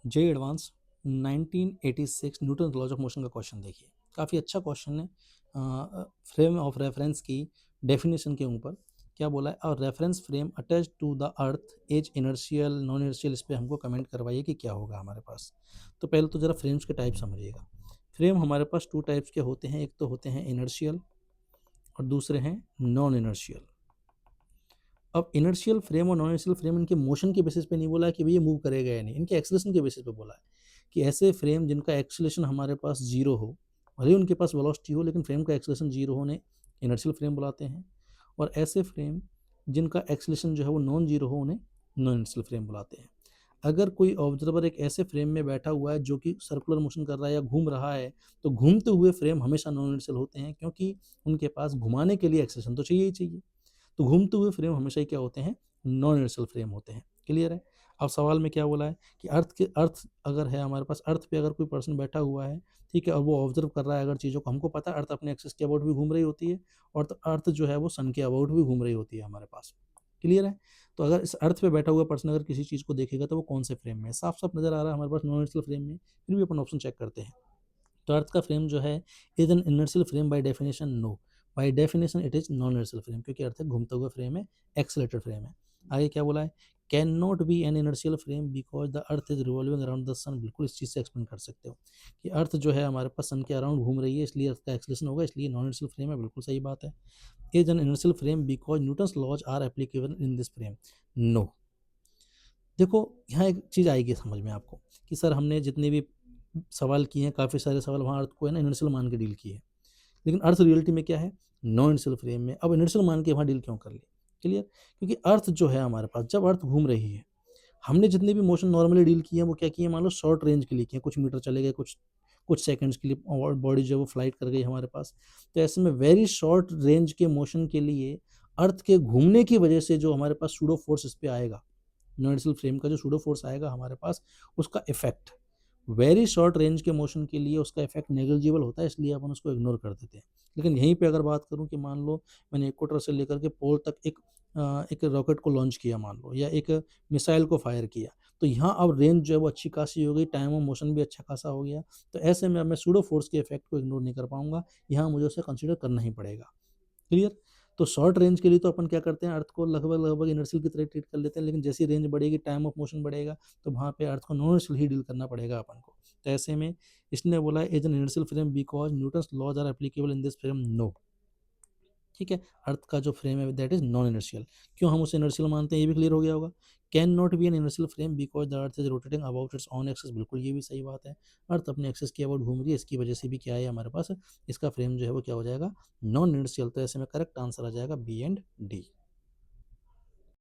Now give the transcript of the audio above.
J advance 1986 Newton laws of motion का question देखिए, काफ़ी अच्छा क्वेश्चन है। फ्रेम ऑफ रेफरेंस की डेफिनेशन के ऊपर क्या बोला है, और reference frame attach to the earth as inertial non inertial, इस पर हमको कमेंट करवाइए कि क्या होगा हमारे पास। तो पहले तो ज़रा फ्रेम्स के टाइप समझिएगा। फ्रेम हमारे पास टू टाइप्स के होते हैं, एक तो होते हैं इनर्शियल और दूसरे हैं नॉन इनर्शियल। अब इनर्शियल फ्रेम और नॉन इनर्शियल फ्रेम इनके मोशन के बेसिस पे नहीं बोला है कि भई ये मूव करेगा या नहीं, इनके एक्सेलरेशन के बेसिस पे बोला है कि ऐसे फ्रेम जिनका एक्सेलरेशन हमारे पास जीरो हो, भले ही उनके पास वेलोसिटी हो लेकिन फ्रेम का एक्सेलरेशन जीरो हो, उन्हें इनर्शियल फ्रेम बुलाते हैं। और ऐसे फ्रेम जिनका एक्सेलरेशन जो है वो नॉन जीरो हो, उन्हें नॉन इनर्शियल फ्रेम बुलाते हैं। अगर कोई ऑब्जर्वर एक ऐसे फ्रेम में बैठा हुआ है जो कि सर्कुलर मोशन कर रहा है या घूम रहा है, तो घूमते हुए फ्रेम हमेशा नॉन इनर्शियल होते हैं, क्योंकि उनके पास घुमाने के लिए एक्सेलरेशन तो चाहिए ही चाहिए। तो घूमते हुए फ्रेम हमेशा ही क्या होते हैं, नॉन इनर्शियल फ्रेम होते हैं। क्लियर है। अब सवाल में क्या बोला है कि अर्थ अगर है हमारे पास, अर्थ पे अगर कोई पर्सन बैठा हुआ है, ठीक है, और वो ऑब्जर्व कर रहा है अगर चीज़ों को, हमको पता है अर्थ अपने एक्सिस के अबाउट भी घूम रही होती है, और तो अर्थ जो है वो सन के अबाउट भी घूम रही होती है हमारे पास। क्लियर है। तो अगर इस अर्थ पे बैठा हुआ पर्सन अगर किसी चीज़ को देखेगा तो वो कौन से फ्रेम में है, साफ साफ नजर आ रहा है हमारे पास नॉन इनर्शियल फ्रेम में, फिर भी अपन ऑप्शन चेक करते हैं। तो अर्थ का फ्रेम जो है is an inertial frame by definition, no, by definition it is non inertial frame, क्योंकि अर्थ एक घूमता हुआ फ्रेम है, एक्सेलेटेड फ्रेम है। आगे क्या बोला है, can not be an inertial frame because the earth is revolving around the sun. बिल्कुल इस चीज़ से एक्सप्लेन कर सकते हो कि अर्थ जो है हमारे पास सन के अराउंड घूम रही है, इसलिए अर्थ का एक्सलेशन होगा, इसलिए नॉन इनर्शियल फ्रेम है। बिल्कुल सही बात है। Is an inertial frame because Newton's laws are applicable in this frame, no. देखो यहाँ एक चीज़ आएगी समझ में आपको कि सर हमने जितने भी सवाल किए हैं, काफ़ी सारे सवाल वहाँ अर्थ को है ना इनर्शियल मान के डील किए हैं, लेकिन अर्थ रियलिटी में क्या है, नॉन इनर्शियल फ्रेम में। अब इनर्शियल मान के वहाँ डील क्यों कर लिए? क्लियर। क्योंकि अर्थ जो है हमारे पास, जब अर्थ घूम रही है, हमने जितने भी मोशन नॉर्मली डील किए हैं वो क्या किए हैं, मान लो शॉर्ट रेंज के लिए किए हैं, कुछ मीटर चले गए, कुछ कुछ सेकंड्स के लिए और बॉडी जो है वो फ्लाइट कर गई हमारे पास। तो ऐसे में वेरी शॉर्ट रेंज के मोशन के लिए अर्थ के घूमने की वजह से जो हमारे पास सूडो फोर्स इस पे आएगा, यूनिवर्सल फ्रेम का जो सूडो फोर्स आएगा हमारे पास, उसका इफेक्ट वेरी शॉर्ट रेंज के मोशन के लिए उसका इफेक्ट नेग्लिजिबल होता है, इसलिए अपन उसको इग्नोर कर देते हैं। लेकिन यहीं पे अगर बात करूं कि मान लो मैंने इक्वेटर से लेकर के पोल तक एक रॉकेट को लॉन्च किया मान लो, या एक मिसाइल को फायर किया, तो यहाँ अब रेंज जो है वो अच्छी खासी हो गई, टाइम ऑफ मोशन भी अच्छा खासा हो गया। तो ऐसे में अब मैं सूडो फोर्स के इफेक्ट को इग्नोर नहीं कर पाऊंगा, यहाँ मुझे उसे कंसिडर करना ही पड़ेगा। क्लियर। तो शॉर्ट रेंज के लिए तो अपन क्या करते हैं, अर्थ को लगभग लगभग इनर्शियल की तरह ट्रीट कर लेते हैं, लेकिन जैसी रेंज बढ़ेगी, टाइम ऑफ मोशन बढ़ेगा, तो वहाँ पे अर्थ को नॉन इनर्शियल ही डील करना पड़ेगा अपन को। तो ऐसे में इसने बोला as an inertial frame because Newton's laws are applicable in this frame, no. ठीक है। अर्थ का जो फ्रेम है दैट इज नॉन इनर्शियल। क्यों हम उसे इनर्शियल मानते हैं, ये भी क्लियर हो गया होगा। Can not be an inertial frame because the earth is rotating about it's on axis, बिल्कुल ये भी सही बात है। अर्थ अपने एक्सिस के अबाउट घूम रही है, इसकी वजह से भी क्या है हमारे पास, इसका फ्रेम जो है वो क्या हो जाएगा, नॉन इनर्शियल। तो ऐसे में करेक्ट आंसर आ जाएगा बी एंड डी।